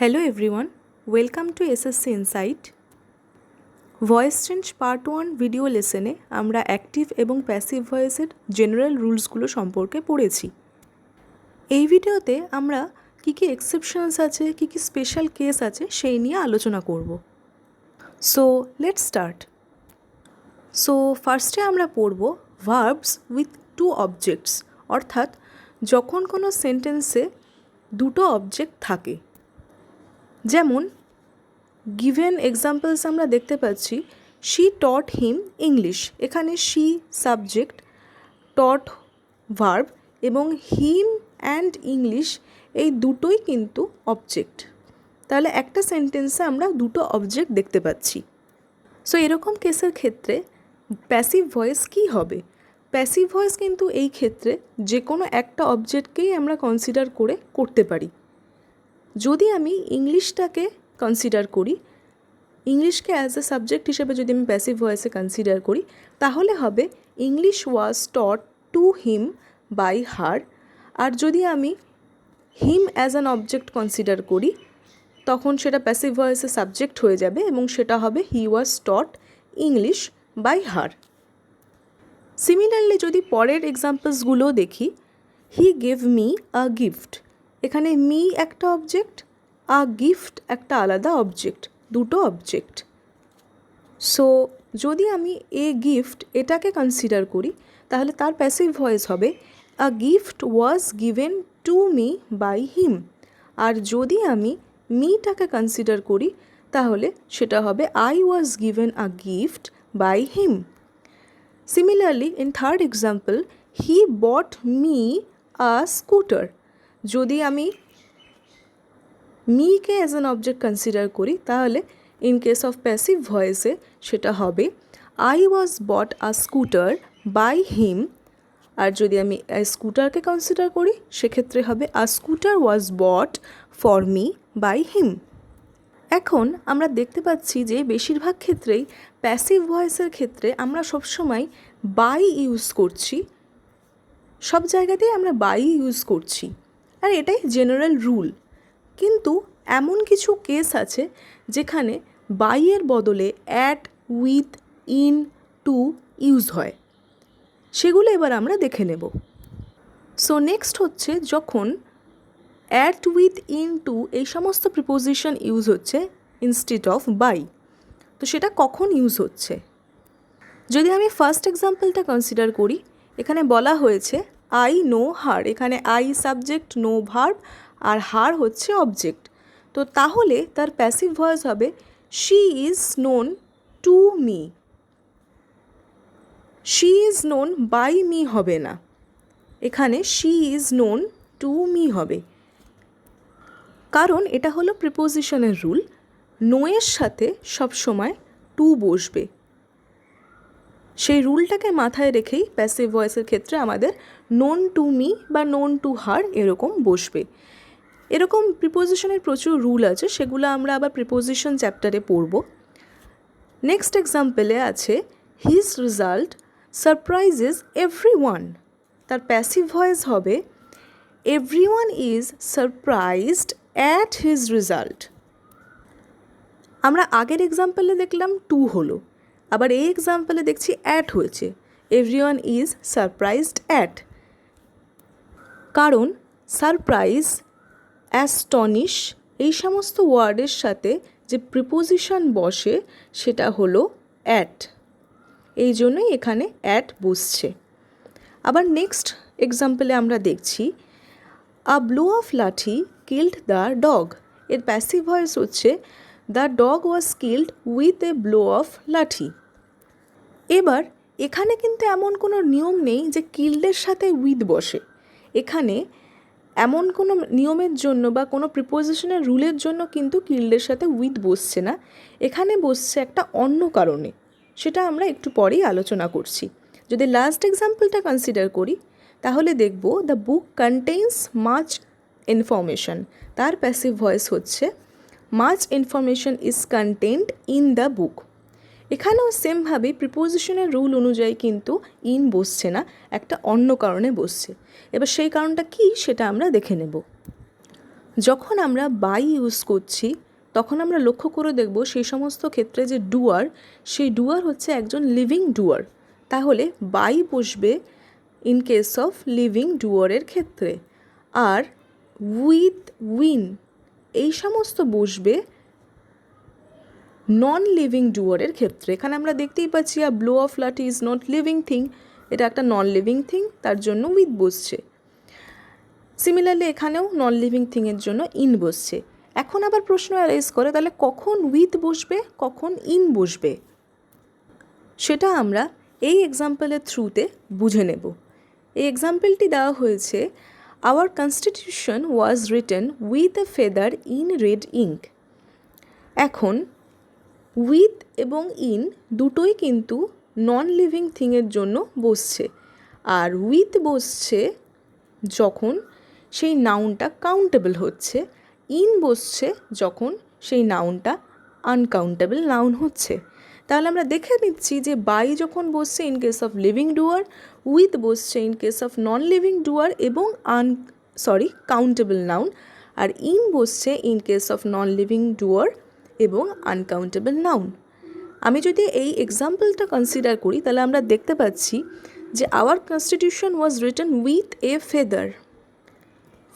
Hello everyone, welcome to SSC Insight. Voice change part 1 video লেসনে আমরা active এবং passive ভয়েসের জেনারেল রুলসগুলো সম্পর্কে পড়েছি। এই ভিডিওতে আমরা কী কী এক্সেপশনস আছে, কী কী স্পেশাল কেস আছে সেই নিয়ে আলোচনা করব। So let's start. সো ফার্স্টে আমরা পড়ব ভার্বস উইথ টু অবজেক্টস, অর্থাৎ যখন কোনো সেন্টেন্সে দুটো অবজেক্ট থাকে। যেমন গিভেন এক্সাম্পলস আমরা দেখতে পাচ্ছি, শি টট হিম ইংলিশ। এখানে শি সাবজেক্ট, টট ভার্ব এবং হিম অ্যান্ড ইংলিশ এই দুটোই কিন্তু অবজেক্ট। তাহলে একটা সেন্টেন্সে আমরা দুটো অবজেক্ট দেখতে পাচ্ছি। সো এরকম কেসের ক্ষেত্রে প্যাসিভ ভয়েস কী হবে? প্যাসিভ ভয়েস কিন্তু এই ক্ষেত্রে যে কোনো একটা অবজেক্টকেই আমরা কনসিডার করে করতে পারি। যদি আমি ইংলিশটাকে কনসিডার করি, ইংলিশকে অ্যাজ এ সাবজেক্ট হিসেবে যদি আমি প্যাসিভ ভয়েসে কনসিডার করি, তাহলে হবে English was taught to him by her. আর যদি আমি him as an object consider করি, তখন সেটা প্যাসিভ ভয়েসে সাবজেক্ট হয়ে যাবে এবং সেটা হবে he was taught English by her. Similarly যদি পরের এক্সাম্পলসগুলো দেখি, he gave me a gift. এখানে মি একটা অবজেক্ট, আ গিফট একটা আলাদা অবজেক্ট, দুটো অবজেক্ট। সো যদি আমি এ গিফট এটাকে কনসিডার করি, তাহলে তার প্যাসিভ ভয়েস হবে a gift was given to me by him. আর যদি আমি মিটাকে কনসিডার করি, তাহলে সেটা হবে I was given a gift by him. Similarly in third example, he bought me a scooter. যদি আমি মিকে অ্যাজ অ্যান অবজেক্ট কনসিডার করি, তাহলে ইন কেস অফ প্যাসিভ ভয়েসে সেটা হবে I was bought a scooter by him. আর যদি আমি স্কুটারকে কনসিডার করি, সেক্ষেত্রে হবে a scooter was bought for me by him. এখন আমরা দেখতে পাচ্ছি যে বেশিরভাগ ক্ষেত্রেই প্যাসিভ ভয়েসের ক্ষেত্রে আমরা সবসময় বাই ইউজ করছি, সব জায়গাতেই আমরা বাই ইউজ করছি, আর এটাই জেনারেল রুল। কিন্তু এমন কিছু কেস আছে যেখানে বাইয়ের বদলে at, with, in, to use হয়। সেগুলো এবার আমরা দেখে নেব। সো নেক্সট হচ্ছে যখন অ্যাট, উইথ, ইন, টু এই সমস্ত প্রিপোজিশন ইউজ হচ্ছে ইনস্টেড অফ বাই। তো সেটা কখন ইউজ হচ্ছে? যদি আমি ফার্স্ট এক্সাম্পলটা কনসিডার করি, এখানে বলা হয়েছে আই নো হার। এখানে আই সাবজেক্ট, নো ভার্ব, আর হার হচ্ছে অবজেক্ট। তো তাহলে তার প্যাসিভ ভয়েস হবে she is known to me. She is known by me হবে না, এখানে she is known to me হবে। কারণ এটা হলো প্রিপোজিশনের রুল, নোয়ের সাথে সবসময় টু বসবে। সেই রুলটাকে মাথায় রেখেই প্যাসিভ ভয়েসের ক্ষেত্রে আমাদের নোন টু মি বা নোন টু হার এরকম বসবে। এরকম প্রিপোজিশনের প্রচুর রুল আছে, সেগুলো আমরা আবার প্রিপোজিশন চ্যাপ্টারে পড়ব। নেক্সট এক্সাম্পলে আছে হিজ রেজাল্ট সারপ্রাইজেস এভরিওয়ান। তার প্যাসিভ ভয়েস হবে everyone is surprised at his result. আমরা আগের এক্সাম্পলে দেখলাম টু হলো, আবার এই এক্সাম্পলে দেখছি অ্যাট হয়েছে, এভরিওয়ান ইজ সারপ্রাইজড অ্যাট। কারণ সারপ্রাইজ, অ্যাস্টনিশ এই সমস্ত ওয়ার্ডের সাথে যে প্রিপোজিশন বসে সেটা হলো অ্যাট, এই জন্যই এখানে অ্যাট বসছে। আবার নেক্সট এক্সাম্পলে আমরা দেখছি a blow of lathi killed the dog. এর প্যাসিভ ভয়েস হচ্ছে the dog was killed with a blow of lathi. এবার এখানে কিন্তু এমন কোনো নিয়ম নেই যে কিল্ডের সাথে উইথ বসে। এখানে এমন কোনো নিয়মের জন্য বা কোনো প্রিপোজিশনের রুলের জন্য কিন্তু কিল্ডের সাথে উইথ বসছে না, এখানে বসছে একটা অন্য কারণে, সেটা আমরা একটু পরেই আলোচনা করছি। যদি লাস্ট এক্সাম্পলটা কনসিডার করি, তাহলে দেখব the book contains much information. তার প্যাসিভ ভয়েস হচ্ছে much information is contained in the book. এখানেও সেমভাবে প্রিপোজিশনের রুল অনুযায়ী কিন্তু ইন বসছে না, একটা অন্য কারণে বসছে। এবার সেই কারণটা কী সেটা আমরা দেখে নেব। যখন আমরা বাই ইউজ করছি তখন আমরা লক্ষ্য করে দেখব সেই সমস্ত ক্ষেত্রে যে ডুয়ার, সেই ডুয়ার হচ্ছে একজন লিভিং ডুয়ার। তাহলে বাই বসবে ইন কেস অফ লিভিং ডুয়ারের ক্ষেত্রে। আর উইথ, উইন এই সমস্ত বসবে নন লিভিং ডুয়ারের ক্ষেত্রে। এখানে আমরা দেখতেই পাচ্ছি আ ব্লো অফ লাঠি ইজ নট লিভিং থিং, এটা একটা নন লিভিং থিং, তার জন্য উইথ বসছে। সিমিলারলি এখানেও নন লিভিং থিংয়ের জন্য ইন বসছে। এখন আবার প্রশ্ন অ্যারাইজ করে তাহলে কখন উইথ বসবে, কখন ইন বসবে, সেটা আমরা এই এক্সাম্পলের থ্রুতে বুঝে নেব। এই এক্সাম্পলটি দেওয়া হয়েছে, hour constitution was written with a feather in red ink. এখন উইথ এবং ইন দুটোই কিন্তু নন লিভিং থিংয়ের জন্য বসছে। আর উইথ বসছে যখন সেই নাউনটা কাউন্টেবল হচ্ছে, ইন বসছে যখন সেই নাউনটা আনকাউন্টেবল নাউন হচ্ছে। তাহলে আমরা দেখে নিচ্ছি যে বাই যখন বসছে in case of living doer, with বসছে in case of non living doer এবং কাউন্টেবল নাউন, আর ইন বসছে in case of non living doer এবং আনকাউন্টেবল নাউন। আমি যদি এই এক্সাম্পলটা কনসিডার করি তাহলে আমরা দেখতে পাচ্ছি যে hour constitution was written with a feather.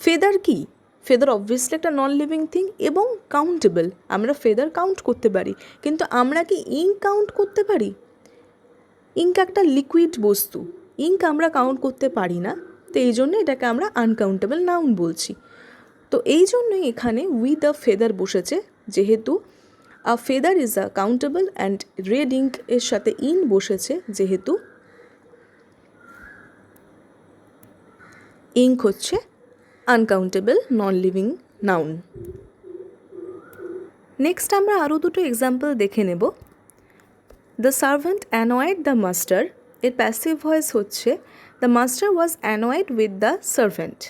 Feather কি? ফেদার অবভিয়াসলি একটা নন লিভিং থিং এবং কাউন্টেবল, আমরা ফেদার কাউন্ট করতে পারি, কিন্তু আমরা কি ইঙ্ক কাউন্ট করতে পারি? ইঙ্ক একটা লিকুইড বস্তু, ইঙ্ক আমরা কাউন্ট করতে পারি না, তো এই জন্য এটাকে আমরা আনকাউন্টেবল নাউন বলছি। তো এই জন্যই এখানে উইথ আ ফেদার বসেছে, যেহেতু a feather is a countable, and red ink এর সাথে ইন বসেছে যেহেতু ইঙ্ক হচ্ছে uncountable non living noun. Next আমরা আরও দুটো এক্সাম্পল দেখে নেব। The servant annoyed the master, এর প্যাসিভ ভয়েস হচ্ছে the master was annoyed with the servant.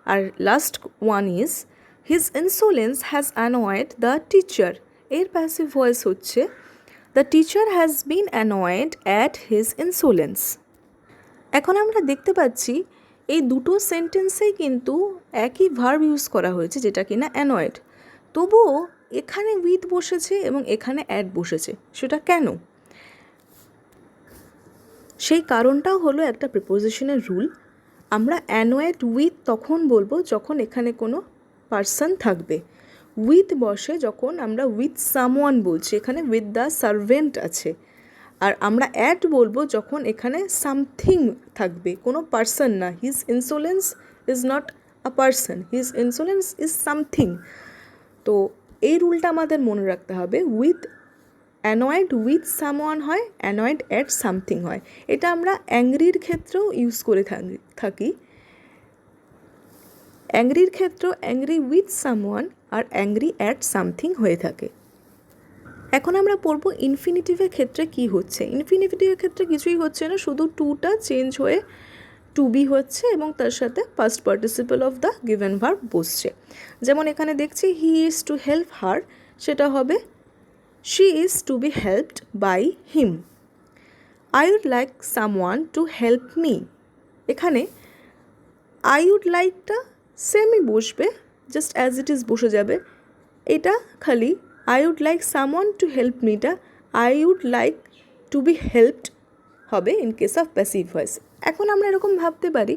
আর last one is his insolence has annoyed the teacher, এর প্যাসিভ ভয়েস হচ্ছে the teacher has been annoyed at his insolence. এখন আমরা দেখতে পাচ্ছি এই দুটো সেন্টেন্সেই কিন্তু একই ভার্ব ইউজ করা হয়েছে, যেটা কিনা অ্যানয়েড, তবুও এখানে উইথ বসেছে এবং এখানে অ্যাট বসেছে। সেটা কেন? সেই কারণটাও হলো একটা প্রিপোজিশনের রুল। আমরা অ্যানয়েড উইথ তখন বলবো যখন এখানে কোনো পার্সন থাকবে। উইথ বসে যখন আমরা উইথ সামওয়ান বলছি, এখানে উইথ দ্য সার্ভেন্ট আছে। আর আমরা অ্যাট বলবো যখন এখানে সামথিং থাকবে, কোনো পার্সন না। His insolence is not a person, his insolence is something. তো এই রুলটা আমাদের মনে রাখতে হবে। উইথ অ্যানয়েড উইথ সামওয়ান হয়, অ্যানয়েড অ্যাট সামথিং হয়। এটা আমরা অ্যাংরির ক্ষেত্রেও ইউজ করে থাকি। অ্যাংরির ক্ষেত্রেও অ্যাংরি উইথ সামওয়ান আর অ্যাংরি অ্যাট সামথিং হয়ে থাকে। এখন আমরা পড়বো ইনফিনিটিভের ক্ষেত্রে কি হচ্ছে। ইনফিনিটিভের ক্ষেত্রে কিছুই হচ্ছে না, শুধু টুটা চেঞ্জ হয়ে টু বি হচ্ছে এবং তার সাথে past participle of the given verb বসছে। যেমন এখানে দেখছি he is to help her, সেটা হবে she is to be helped by him. I would like someone to help me, এখানে আই উড লাইকটা সেমই বসবে, জাস্ট অ্যাজ ইট ইজ বসে যাবে। এটা খালি I would like someone to help মিটা I would like to be helped হবে in case of passive voice. এখন আমরা এরকম ভাবতে পারি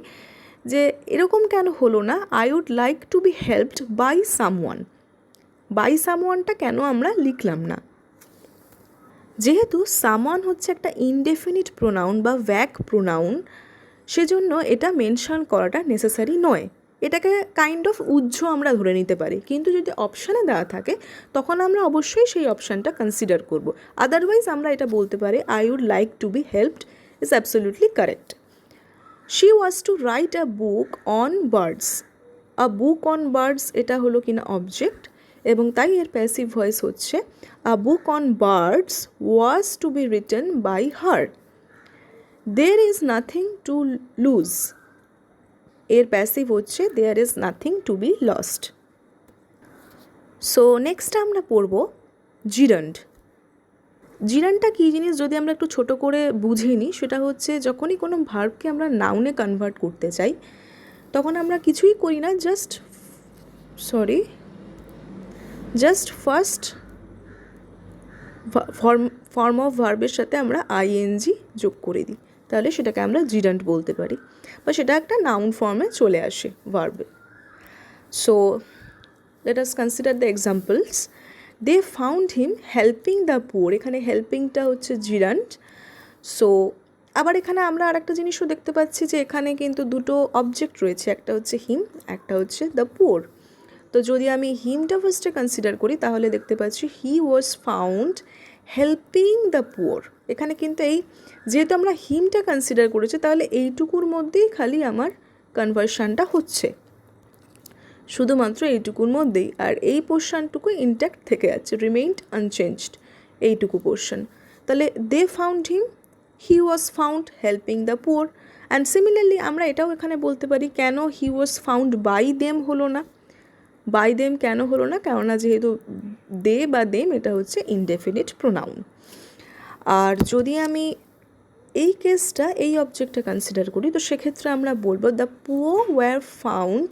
যে এরকম কেন হলো না I would like to be helped by someone, by সামওয়ানটা কেন আমরা লিখলাম না? যেহেতু সামওয়ান হচ্ছে একটা ইনডেফিনিট প্রোনাউন বা ভ্যাগ প্রোনাউন, সেজন্য এটা মেনশন করাটা নেসেসারি নয়। এটাকে কাইন্ড অফ উজ্জ আমরা ধরে নিতে পারি, কিন্তু যদি অপশানে দেওয়া থাকে তখন আমরা অবশ্যই সেই অপশানটা কনসিডার করব। আদারওয়াইজ আমরা এটা বলতে পারি I would like to be helped is absolutely correct. She was to write a book on birds, a book on birds এটা হলো কিনা অবজেক্ট, এবং তাই এর প্যাসিভ ভয়েস হচ্ছে a book on birds was to be written by her. There is nothing to lose, এর passive হচ্ছে there is nothing to be lost. So next আমরা পড়ব জিরান্ড। জিরান্ডটা কী জিনিস যদি আমরা একটু ছোট করে বুঝে নিই, সেটা হচ্ছে যখনই কোনো ভার্বকে আমরা নাউনে কনভার্ট করতে চাই তখন আমরা কিছুই করি না, just just first form of ভার্বের সাথে আমরা আইএনজি যোগ করে দিই, তাহলে সেটাকে আমরা জিরান্ট বলতে পারি, বা সেটা একটা নাউন ফর্মে চলে আসে ভার্বে। So let us consider the examples. They found him helping the poor, এখানে হেল্পিংটা হচ্ছে জিরান্ট। সো আবার এখানে আমরা আরেকটা জিনিসও দেখতে পাচ্ছি যে এখানে কিন্তু দুটো অবজেক্ট রয়েছে, একটা হচ্ছে হিম, একটা হচ্ছে দ্য পুয়ার। তো যদি আমি হিমটা ফার্স্টে কনসিডার করি তাহলে দেখতে পাচ্ছি he was found helping the poor. এখানে কিন্তু এই যেহেতু আমরা হিমটা কনসিডার করেছি তাহলে এইটুকুর মধ্যেই খালি আমার কনভার্সানটা হচ্ছে, শুধুমাত্র এইটুকুর মধ্যেই, আর এই পোর্শনটুকু ইনট্যাক্ট থেকে যাচ্ছে, রিমেইনড আনচেঞ্জড এইটুকু পোর্শন। তাহলে they found him, he was found helping the poor. And similarly আমরা এটাও এখানে বলতে পারি কেন he was found by them হলো না, বাই দেম কেন হলো না, কেননা যেহেতু দে বা দেম এটা হচ্ছে ইনডেফিনিট প্রোনাউন। আর যদি আমি এই কেসটা এই অবজেক্টটা কনসিডার করি তো সেক্ষেত্রে আমরা বলবো the poor were found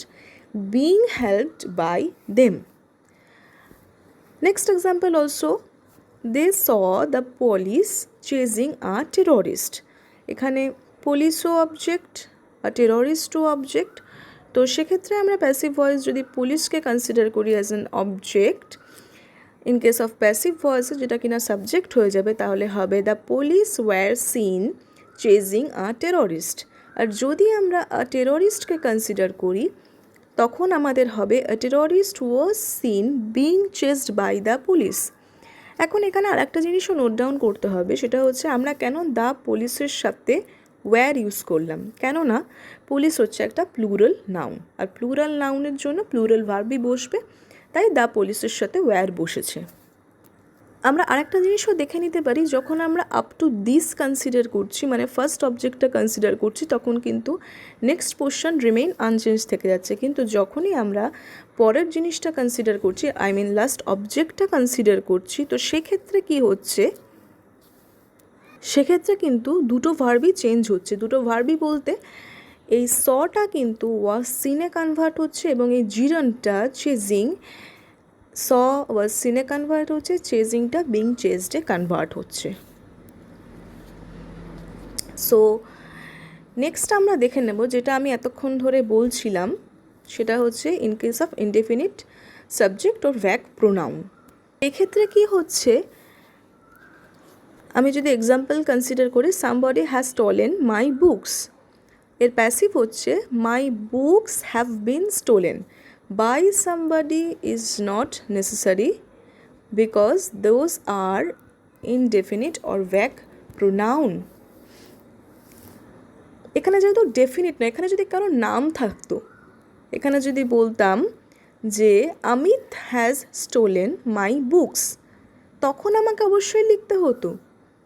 being helped by them. Next example also, they saw the police chasing a terrorist. এখানে পুলিশও অবজেক্ট আর টেররিস্টও অবজেক্ট। তো সেক্ষেত্রে আমরা প্যাসিভ ভয়েস যদি পুলিশকে কনসিডার করি as an object, in case of passive ভয়েসে যেটা কিনা সাবজেক্ট হয়ে যাবে তাহলে হবে the police were seen chasing a terrorist. আর যদি আমরা আ টেররিস্টকে কনসিডার করি তখন আমাদের হবে a terrorist was seen being chased by the police. এখন এখানে আর একটা জিনিসও নোট ডাউন করতে হবে, সেটা হচ্ছে আমরা কেন দ্য পুলিশের সাথে ওয়্যার ইউজ করলাম, কেননা পুলিশ হচ্ছে একটা প্লুরাল নাউন, আর প্লুরাল নাউনের জন্য প্লুরাল ভার্বই বসবে, তাই দ্য পুলিশের সাথে ওয়্যার বসেছে। আমরা আরেকটা জিনিসও দেখে নিতে পারি, যখন আমরা আপ টু দিস কনসিডার করছি, মানে ফার্স্ট অবজেক্টটা কনসিডার করছি, তখন কিন্তু নেক্সট পোর্শন রিমেইন আনচেঞ্জ থেকে যাচ্ছে, কিন্তু যখনই আমরা পরের জিনিসটা কনসিডার করছি, আই মিন লাস্ট অবজেক্টটা কনসিডার করছি, তো সেক্ষেত্রে কি হচ্ছে, সেক্ষেত্রে কিন্তু দুটো ভার্বই চেঞ্জ হচ্ছে। দুটো ভার্বই বলতে এই সটা কিন্তু ওয়াজ সিনে কনভার্ট হচ্ছে এবং এই জিরনটা চেজিং, স ওয়াজ সিনে কনভার্ট হচ্ছে, চেজিংটা বিং চেজডে কনভার্ট হচ্ছে। সো নেক্সট আমরা দেখে নেব যেটা আমি এতক্ষণ ধরে বলছিলাম, সেটা হচ্ছে in case of indefinite subject or vague pronoun. এক্ষেত্রে কি হচ্ছে, আমি যদি এক্সাম্পল কনসিডার করি, somebody has stolen my books, এর প্যাসিভ হচ্ছে my books have been stolen. By somebody is not necessary because those are indefinite or vague pronoun. এখানে যেহেতু ডেফিনিট না, এখানে যদি কারো নাম থাকতো, এখানে যদি বলতাম যে Amit has stolen my books, তখন আমাকে অবশ্যই লিখতে হতো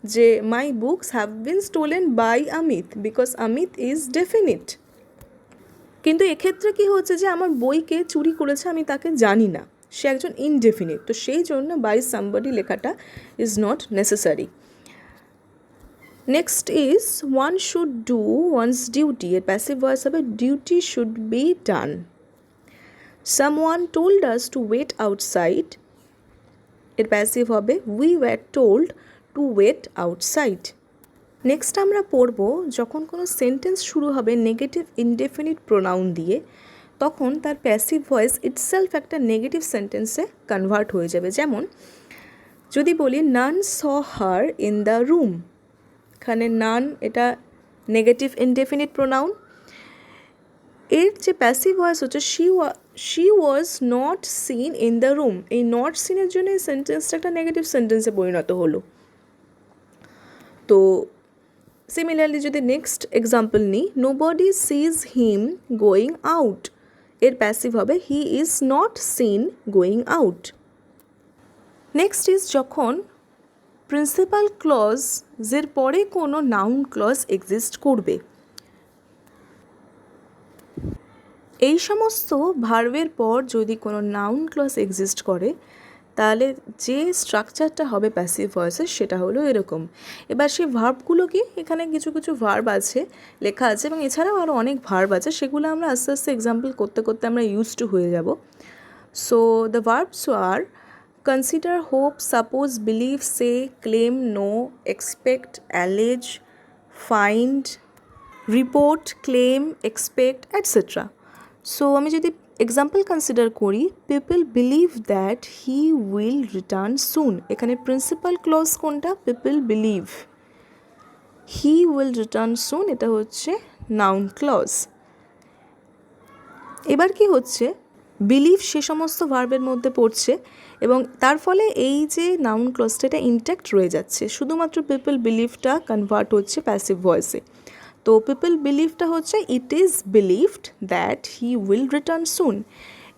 যে my books have been stolen by Amit because Amit is definite. কিন্তু এক্ষেত্রে কি হচ্ছে যে আমার বইকে চুরি করেছে আমি তাকে জানি না, সে একজন ইনডেফিনিট, তো সেই জন্য বাই সামবডি লেখাটা is not necessary. Next is one should do one's duty, এর প্যাসিভ ভয়েস হবে duty should be done. Someone told us to wait outside, এর প্যাসিভ হবে we were told to wait outside. Next আমরা পড়ব যখন কোনো sentence শুরু হবে নেগেটিভ ইনডেফিনিট প্রোনাউন দিয়ে, তখন তার প্যাসিভ ভয়েস ইটসেলফ একটা নেগেটিভ সেন্টেন্সে কনভার্ট হয়ে যাবে। যেমন যদি বলি নান স হার ইন দ্য রুম, এখানে নান এটা নেগেটিভ ইনডেফিনিট প্রোনাউন, এর যে প্যাসিভ ভয়েস হচ্ছে she was not seen in the room, এই নট সিনের জন্য এই সেন্টেন্সটা একটা নেগেটিভ সেন্টেন্সে পরিণত হলো। তো সিমিলারলি যদি নেক্সট এক্সাম্পল নিই, নোবডি সিজ হিম গোয়িং আউট, এর প্যাসিভ হবে he is not seen going out. Next is যখন প্রিন্সিপাল ক্লজের পরে কোনো নাউন ক্লজ এক্সিস্ট করবে, এই সমস্ত ভার্বের পর যদি কোনো নাউন ক্লজ এক্সিস্ট করে তাহলে যে স্ট্রাকচারটা হবে প্যাসিভ ভয়েসের সেটা হলো এরকম। এবার সেই ভার্বগুলো কি, এখানে কিছু কিছু ভার্ব আছে লেখা আছে এবং এছাড়াও আরও অনেক ভার্ব আছে, সেগুলো আমরা আস্তে আস্তে এক্সাম্পল করতে করতে আমরা ইউজ টু হয়ে যাব। So the verbs are consider, hope, suppose, believe, say, claim, know, expect, allege, find, report, claim, expect etcetera. So আমি যদি এক্সাম্পল কনসিডার করি, people believe that he will return soon. এখানে principal clause কোনটা? People believe. He will return soon এটা হচ্ছে noun clause. এবার কি হচ্ছে, বিলিভ সে সমস্ত ভার্বের মধ্যে পড়ছে এবং তার ফলে এই যে নাউন ক্লজটা এটা ইনট্যাক্ট রয়ে যাচ্ছে, শুধুমাত্র পিপল বিলিভটা কনভার্ট হচ্ছে প্যাসিভ ভয়েসে। তো পিপল বিলিভটা হচ্ছে it is believed that he will return soon.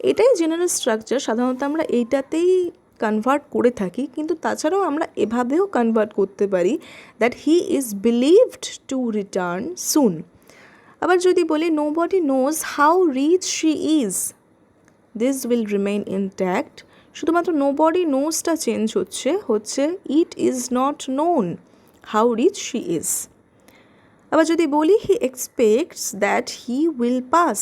এটাই জেনারেল স্ট্রাকচার, সাধারণত আমরা এইটাতেই কনভার্ট করে থাকি, কিন্তু তাছাড়াও আমরা এভাবেও কনভার্ট করতে পারি that he is believed to return soon. আবার যদি বলি nobody knows how rich she is, this will remain intact. শুধুমাত্র নোবডি নোজটা চেঞ্জ হচ্ছে it is not known how rich she is. আবার যদি বলি he expects that he will pass,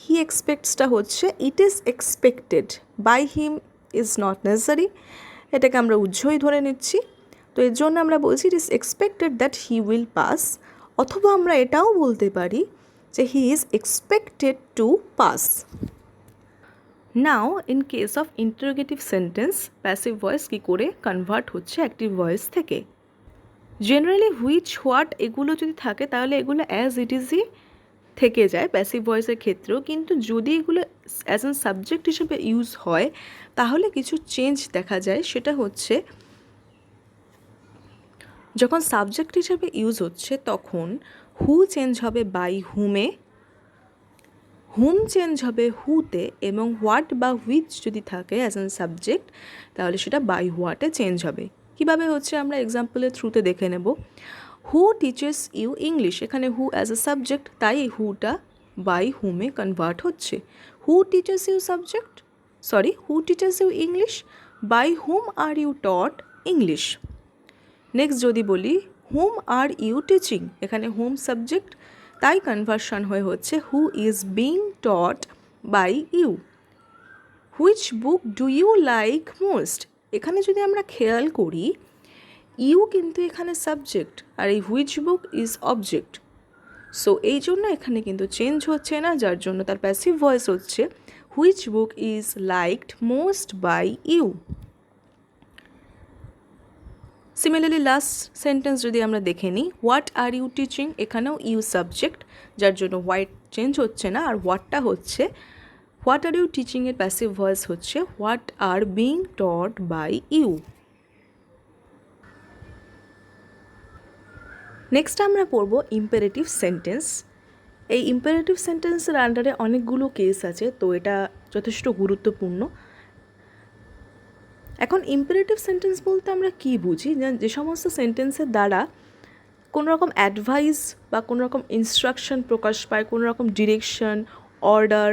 he এক্সপেক্টসটা হচ্ছে it is expected by him is not necessary, এটাকে আমরা উজ্জ্বই ধরে নিচ্ছি। তো এর জন্য আমরা বলছি it is expected that he will pass, অথবা আমরা এটাও বলতে পারি যে he is expected to pass. Now in case of interrogative sentence passive voice কী করে কনভার্ট হচ্ছে অ্যাক্টিভ ভয়েস থেকে। জেনারেলি হুইচ, হোয়াট এগুলো যদি থাকে তাহলে এগুলো অ্যাজ ইট ইজই থেকে যায় প্যাসিভ ভয়েসের ক্ষেত্রেও, কিন্তু যদি এগুলো অ্যাজ অ্যান সাবজেক্ট হিসেবে ইউজ হয় তাহলে কিছু চেঞ্জ দেখা যায়। সেটা হচ্ছে যখন সাবজেক্ট হিসেবে ইউজ হচ্ছে তখন হু চেঞ্জ হবে বাই হুমে, হুম চেঞ্জ হবে হুতে, এবং হোয়াট বা হুইচ যদি থাকে অ্যাজ অ্যান সাবজেক্ট তাহলে সেটা বাই হোয়াটে চেঞ্জ হবে। কীভাবে হচ্ছে আমরা এক্সাম্পলের থ্রুতে দেখে নেব। হু টিচেস ইউ ইংলিশ, এখানে হু অ্যাজ এ সাবজেক্ট, তাই এই হুটা বাই হুমে কনভার্ট হচ্ছে। Who teaches you subject, sorry who teaches you English, by whom are you taught English. Next যদি বলি হুম আর ইউ টিচিং, এখানে হুম সাবজেক্ট, তাই কনভার্সন হচ্ছে who is being taught by you. Which book do you like most, এখানে যদি আমরা খেয়াল করি ইউ কিন্তু এখানে সাবজেক্ট আর এই which book is object. So এই জন্য এখানে কিন্তু চেঞ্জ হচ্ছে না, যার জন্য তার প্যাসিভ ভয়েস হচ্ছে which book is liked most by you. Similarly last sentence যদি আমরা দেখে নিই, হোয়াট আর ইউ টিচিং, এখানেও ইউ সাবজেক্ট, যার জন্য হোয়াইট চেঞ্জ হচ্ছে না, আর হোয়াটটা হচ্ছে হোয়াট আর ইউ টিচিংয়ের প্যাসিভ ভয়েস হচ্ছে what are being taught by you. Next আমরা পড়ব ইম্পারেটিভ সেন্টেন্স। এই ইম্পারেটিভ সেন্টেন্সের আন্ডারে অনেকগুলো কেস আছে, তো এটা যথেষ্ট গুরুত্বপূর্ণ। এখন ইম্পারেটিভ সেন্টেন্স বলতে আমরা কী বুঝি, যে সমস্ত সেন্টেন্সের দ্বারা কোনো রকম অ্যাডভাইস বা কোনো রকম ইনস্ট্রাকশন প্রকাশ পায়, কোনো রকম ডিরেকশন, অর্ডার,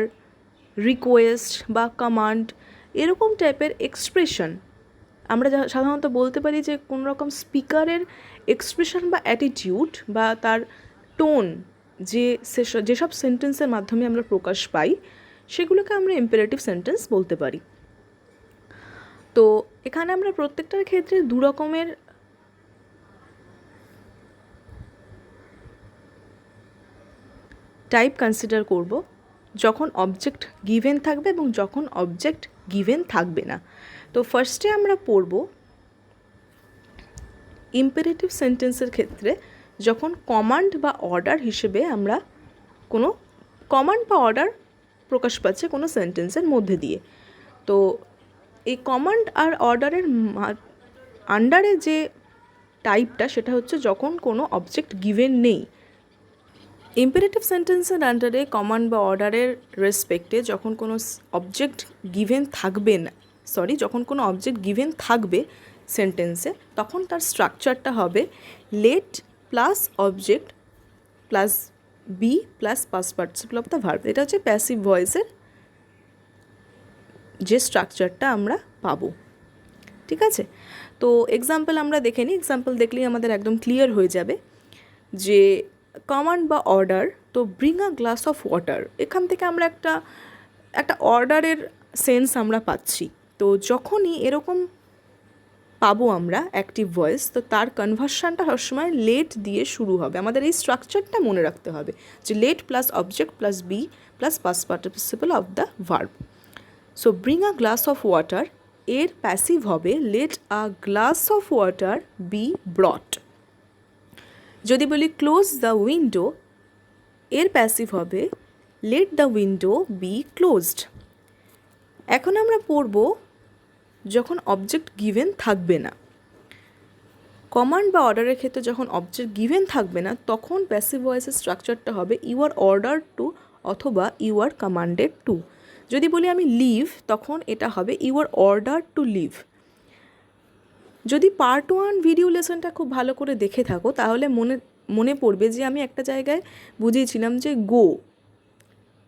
রিকোয়েস্ট বা কমান্ড, এরকম টাইপের এক্সপ্রেশন আমরা সাধারণত বলতে পারি যে কোনো রকম স্পিকারের এক্সপ্রেশন বা অ্যাটিটিউড বা তার টোন যেসব সেন্টেন্সের মাধ্যমে আমরা প্রকাশ পাই সেগুলোকে আমরা ইম্পারেটিভ সেন্টেন্স বলতে পারি। তো এখানে আমরা প্রত্যেকটার ক্ষেত্রে দু রকমের টাইপ কনসিডার করব, যখন অবজেক্ট গিভেন থাকবে এবং যখন অবজেক্ট গিভেন থাকবে না। তো ফার্স্টে আমরা পড়ব ইম্পারেটিভ সেন্টেন্সের ক্ষেত্রে যখন কমান্ড বা অর্ডার হিসেবে আমরা কোনো কমান্ড বা অর্ডার প্রকাশ পাচ্ছে কোনো সেন্টেন্সের মধ্যে দিয়ে। তো এই কমান্ড আর অর্ডারের আন্ডারে যে টাইপটা সেটা হচ্ছে যখন কোনো অবজেক্ট গিভেন নেই। ইম্পারেটিভ সেন্টেন্সের আন্ডারে কমান্ড বা অর্ডারের রেসপেক্টে যখন কোনো অবজেক্ট গিভেন থাকবে না, যখন কোনো অবজেক্ট গিভেন থাকবে সেন্টেন্সে, তখন তার স্ট্রাকচারটা হবে let plus object plus be plus past participle of the verb. এটা হচ্ছে প্যাসিভ ভয়েসের যে স্ট্রাকচারটা আমরা পাবো। ঠিক আছে, তো এক্সাম্পল আমরা দেখে নিই। এক্সাম্পল দেখলেই আমাদের একদম ক্লিয়ার হয়ে যাবে যে কমান্ড বা অর্ডার, তো bring a glass of water, এখান থেকে আমরা একটা অর্ডারের সেন্স আমরা পাচ্ছি। তো যখনই এরকম পাবো আমরা অ্যাক্টিভ ভয়েস, তো তার কনভার্সানটা সবসময় লেট দিয়ে শুরু হবে। আমাদের এই স্ট্রাকচারটা মনে রাখতে হবে যে let plus object plus be plus past participle of the verb. So bring a glass of water, এর প্যাসিভ হবে let a glass of water be brought. যদি বলি ক্লোজ দ্য উইন্ডো, এর প্যাসিভ হবে let the window be closed. এখন আমরা পড়ব যখন অবজেক্ট গিভেন থাকবে না। কমান্ড বা অর্ডারের ক্ষেত্রে যখন অবজেক্ট গিভেন থাকবে না তখন প্যাসিভ ভয়েসের স্ট্রাকচারটা হবে ইউ আর অর্ডার টু অথবা ইউ আর কমান্ডেড টু। যদি বলি আমি লিভ, তখন এটা হবে you are order to leave. যদি পার্ট 1 ভিডিও লেসনটা খুব ভালো করে দেখে থাকো তাহলে মনে পড়বে যে আমি একটা জায়গায় বুঝিয়েছিলাম যে গো,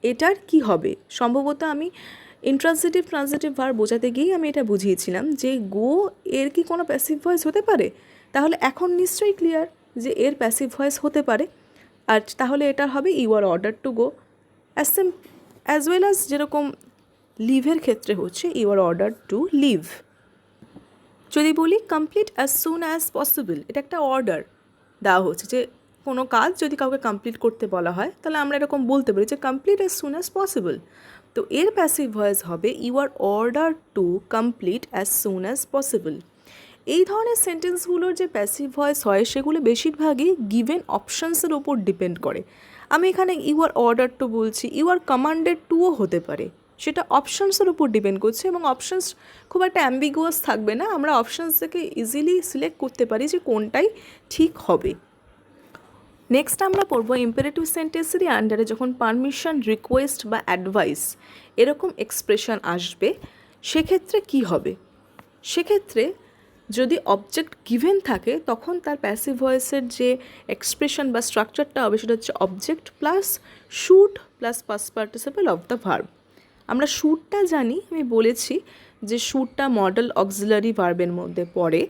এটার কি হবে। সম্ভবত আমি ইন্ট্রান্সিটিভ ট্রান্সিটিভ ভার্ব বোঝাতে গিয়েই আমি এটা বুঝিয়েছিলাম যে গো এর কি কোনো প্যাসিভ ভয়েস হতে পারে। তাহলে এখন নিশ্চয়ই ক্লিয়ার যে এর প্যাসিভ ভয়েস হতে পারে। আর তাহলে এটা হবে you are order to go, as well as যেরকম লিভের ক্ষেত্রে হচ্ছে you are order to leave. যদি বলি complete as soon as possible, এটা একটা অর্ডার দেওয়া হচ্ছে যে কোনো কাজ যদি কাউকে কমপ্লিট করতে বলা হয় তাহলে আমরা এরকম বলতে পারি যে complete as soon as possible. তো এর প্যাসিভ ভয়েস হবে you are order to complete as soon as possible. এই ধরনের সেন্টেন্সগুলোর যে প্যাসিভ ভয়েস হয় সেগুলো বেশিরভাগই গিভেন অপশানসের ওপর ডিপেন্ড করে। আমি এখানে ইউ আর অর্ডার টু বলছি, ইউ আর কমান্ডেড টুও হতে পারে, সেটা অপশানসের উপর ডিপেন্ড করছে এবং অপশানস খুব একটা অ্যাম্বিগুয়াস থাকবে না। আমরা অপশানস থেকে ইজিলি সিলেক্ট করতে পারি যে কোনটাই ঠিক হবে। নেক্সট আমরা পড়বো ইম্পারেটিভ সেন্টেন্সেরই আন্ডারে যখন পারমিশন, রিকোয়েস্ট বা অ্যাডভাইস এরকম এক্সপ্রেশন আসবে সেক্ষেত্রে কি হবে। সেক্ষেত্রে যদি অবজেক্ট গিভেন থাকে তখন তার প্যাসিভ ভয়েসের যে এক্সপ্রেশন বা স্ট্রাকচারটা হবে সেটা হচ্ছে object plus should plus past participle of the verb. আমরা শুডটা জানি, আমি বলেছি যে শুডটা মডেল অক্সিলারি ভার্বের মধ্যে পড়ে,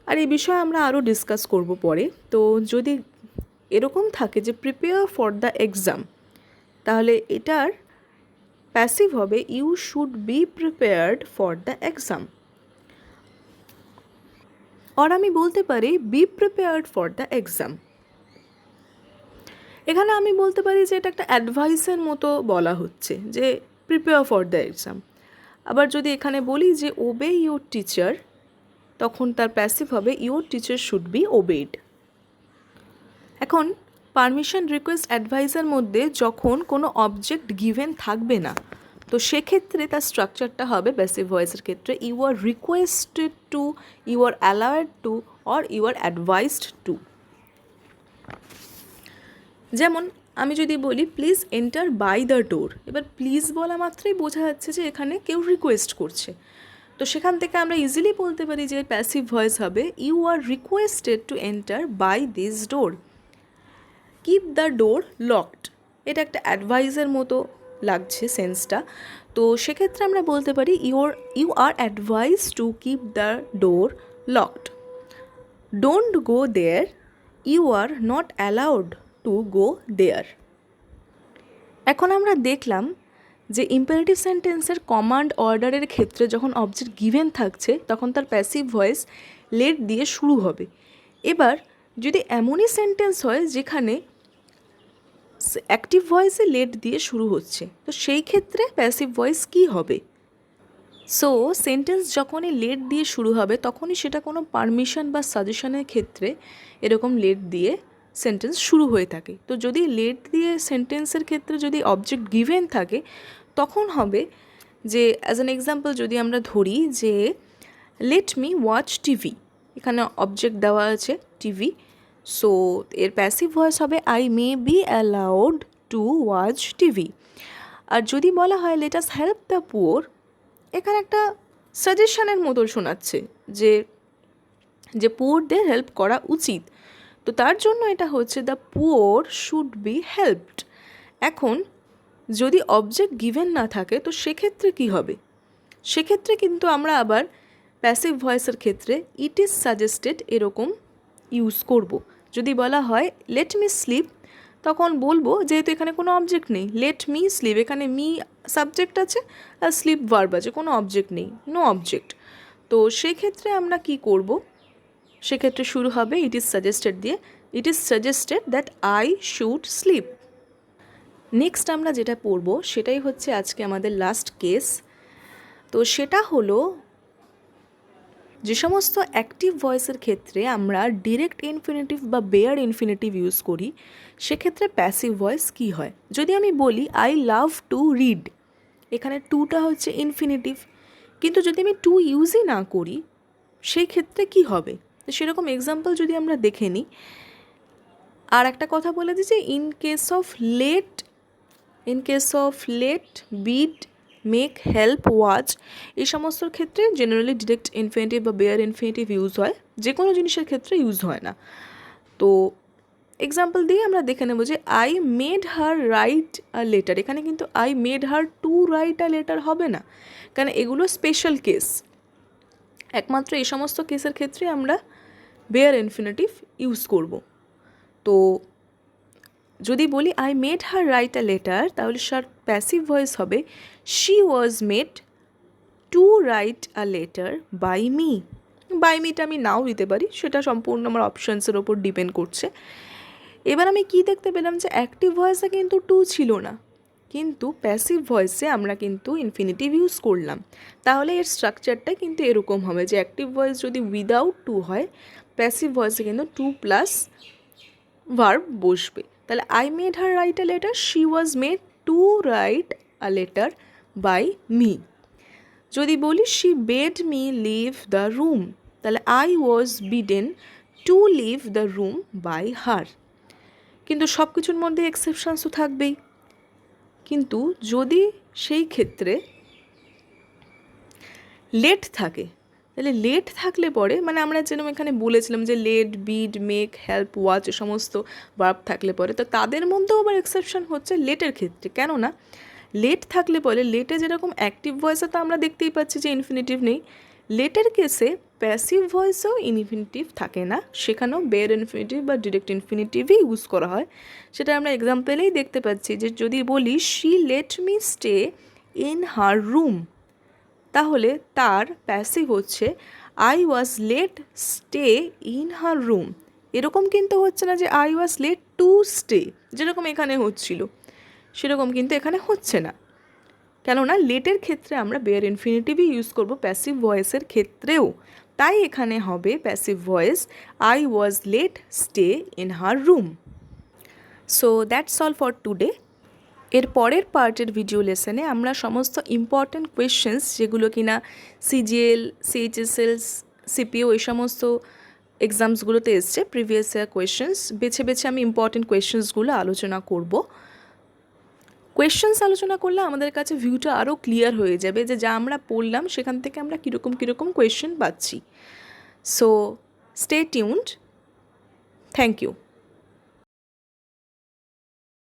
আর এই বিষয়ে আমরা আরও ডিসকাস করব পরে। তো যদি এরকম থাকে যে প্রিপেয়ার ফর দ্য এক্সাম, তাহলে এটার প্যাসিভ হবে you should be prepared for the exam. আর আমি বলতে পারি be prepared for the exam. এখানে আমি বলতে পারি যে এটা একটা অ্যাডভাইসের মতো বলা হচ্ছে যে প্রিপেয়ার ফর দ্য এক্সাম। আবার যদি এখানে বলি যে ওবে ইউর টিচার, তখন তার প্যাসিভ হবে your teacher should be obeyed. এখন পারমিশন, রিকোয়েস্ট, অ্যাডভাইসের মধ্যে যখন কোনো অবজেক্ট গিভেন থাকবে না তো সেক্ষেত্রে তার স্ট্রাকচারটা হবে প্যাসিভ ভয়েসের ক্ষেত্রে you are requested to, you are allowed to or you are advised to. যেমন আমি যদি বলি please enter by the door, এবার প্লিজ বলা মাত্রই বোঝা যাচ্ছে যে এখানে কেউ রিকোয়েস্ট করছে। তো সেখান থেকে আমরা ইজিলি বলতে পারি যে প্যাসিভ ভয়েস হবে you are requested to enter by this door. Keep the door locked, এটা একটা অ্যাডভাইসের মতো লাগছে সেন্সটা। তো সেক্ষেত্রে আমরা বলতে পারি you are advise to keep the door locked. Don't go there, you are not allowed to go there. এখন আমরা দেখলাম যে ইম্পারেটিভ সেন্টেন্সের কমান্ড অর্ডারের ক্ষেত্রে যখন অবজেক্ট গিভেন থাকছে তখন তার প্যাসিভ ভয়েস লেট দিয়ে শুরু হবে। এবার যদি এমনই সেন্টেন্স হয় যেখানে অ্যাক্টিভ ভয়েসে লেট দিয়ে শুরু হচ্ছে তো সেই ক্ষেত্রে প্যাসিভ ভয়েস কী হবে। সো সেন্টেন্স যখনই লেট দিয়ে শুরু হবে তখনই সেটা কোনো পারমিশন বা সাজেশনের ক্ষেত্রে এরকম লেট দিয়ে সেন্টেন্স শুরু হয়ে থাকে। তো যদি লেট দিয়ে সেন্টেন্সের ক্ষেত্রে যদি অবজেক্ট গিভেন থাকে তখন হবে যে অ্যাজ অ্যান এক্সাম্পল যদি আমরা ধরি যে লেট মি ওয়াচ টিভি, এখানে অবজেক্ট দেওয়া আছে টিভি, সো এর প্যাসিভ ভয়েস হবে I may be allowed to watch TV. আর যদি বলা হয় let us help the poor, এখানে একটা সাজেশনের মতো শোনাচ্ছে যে পুয়ারদের হেল্প করা উচিত, তো তার জন্য এটা হচ্ছে the poor should be helped. এখন যদি অবজেক্ট গিভেন না থাকে তো সেক্ষেত্রে কি হবে, সেক্ষেত্রে কিন্তু আমরা আবার প্যাসিভ ভয়েসের ক্ষেত্রে ইট ইজ সাজেস্টেড এরকম ইউজ করব। যদি বলা হয় লেট মি স্লিপ, তখন বলবো যেহেতু এখানে কোনো অবজেক্ট নেই, লেট মি স্লিপ, এখানে মি সাবজেক্ট আছে আর স্লিপ ভার্ব আছে, কোনো অবজেক্ট নেই, নো অবজেক্ট। তো সেক্ষেত্রে আমরা কি করব, সেক্ষেত্রে শুরু হবে ইট ইজ সাজেস্টেড দিয়ে, it is suggested that I should sleep. Next আমরা যেটা পড়ব সেটাই হচ্ছে আজকে আমাদের লাস্ট কেস। তো সেটা হলো যে সমস্ত অ্যাক্টিভ ভয়েসের ক্ষেত্রে আমরা ডিরেক্ট ইনফিনিটিভ বা বেয়ার ইনফিনিটিভ ইউজ করি, সেক্ষেত্রে প্যাসিভ ভয়েস কী হয়। যদি আমি বলি আই লাভ টু রিড, এখানে টুটা হচ্ছে ইনফিনিটিভ, কিন্তু যদি আমি টু ইউজই না করি সেই ক্ষেত্রে কি হবে, তো সেরকম এক্সাম্পল যদি আমরা দেখে নিই। আর একটা কথা বলে দিই যে in case of let, bid, make, help, watch, এই সমস্ত ক্ষেত্রে জেনারেলি ডিরেক্ট ইনফিনিটিভ বা বেয়ার ইনফিনিটিভ ইউজ হয়, যে কোনো জিনিসের ক্ষেত্রে ইউজ হয় না। তো এক্সাম্পল দিয়ে আমরা দেখে নেব যে I made her write a letter, এখানে কিন্তু I made her to write a letter হবে না, কারণ এগুলো স্পেশাল কেস, একমাত্র এই সমস্ত কেসের ক্ষেত্রে আমরা বেয়ার ইনফিনিটিভ ইউজ করব। তো যদি বলি I made her write a letter, তাহলে সার প্যাসিভ ভয়েস হবে she was made to write a letter by me. By মিটা আমি নাও দিতে পারি, সেটা সম্পূর্ণ আমার অপশানসের ওপর ডিপেন্ড করছে। এবার আমি কি দেখতে পেলাম যে অ্যাক্টিভ ভয়েসে কিন্তু টু ছিল না, কিন্তু প্যাসিভ ভয়েসে আমরা কিন্তু ইনফিনিটিভ ইউজ করলাম। তাহলে এর স্ট্রাকচারটা কিন্তু এরকম হবে যে অ্যাক্টিভ ভয়েস যদি উইদাউট টু হয়, প্যাসিভ ভয়েসে কিন্তু টু প্লাস ভার্ব বসবে। তাহলে I made her write a letter, she was made to write a letter by me. যদি বলি she bade me leave the room, তাহলে I was bidden to leave the room by her. কিন্তু সব কিছুর মধ্যে exceptions তো থাকবেই, কিন্তু যদি সেই ক্ষেত্রে লেট থাকে, তাহলে লেট থাকলে পরে মানে আমরা যেরকম এখানে বলেছিলাম যে late, bid, make, help, watch এ সমস্ত ভার্ব থাকলে পরে, তো তাদের মধ্যেও আবার এক্সেপশন হচ্ছে লেটের ক্ষেত্রে। কেননা লেট থাকলে পরে, লেটে যেরকম অ্যাক্টিভ ভয়েসে তো আমরা দেখতেই পাচ্ছি যে ইনফিনিটিভ নেই, লেটের কেসে প্যাসিভ ভয়েসেও ইনফিনিটিভ থাকে না, সেখানেও বেয়ার ইনফিনিটিভ বা ডিরেক্ট ইনফিনিটিভই ইউজ করা হয়। সেটা আমরা এক্সাম্পলেই দেখতে পাচ্ছি যে যদি বলি she let me stay in her room, তাহলে তার প্যাসিভ হচ্ছে I was let stay in her room. এরকম কিন্তু হচ্ছে না যে I was let to stay, যেরকম এখানে হচ্ছিল সেরকম কিন্তু এখানে হচ্ছে না, কেননা লেটের ক্ষেত্রে আমরা বেয়ার ইনফিনিটিভই ইউজ করব প্যাসিভ ভয়েসের ক্ষেত্রেও। তাই এখানে হবে passive voice I was let stay in her room. So that's all for today. এর পরের পার্টের ভিডিও লেসনে আমরা সমস্ত ইম্পর্ট্যান্ট কোয়েশ্চেন্স, যেগুলো কিনা সিজিএল, সিএইচএসএল, সিপিও এই সমস্ত এক্সামসগুলোতে এসছে, প্রিভিয়াস ইয়ার কোয়েশ্চেন্স বেছে বেছে আমি ইম্পর্ট্যান্ট কোয়েশ্চেন্সগুলো আলোচনা করব। কোয়েশ্চেন্স আলোচনা করলে আমাদের কাছে ভিউটা আরও ক্লিয়ার হয়ে যাবে যে যা আমরা পড়লাম সেখান থেকে আমরা কীরকম কোয়েশ্চেন পাচ্ছি। So stay tuned. Thank you.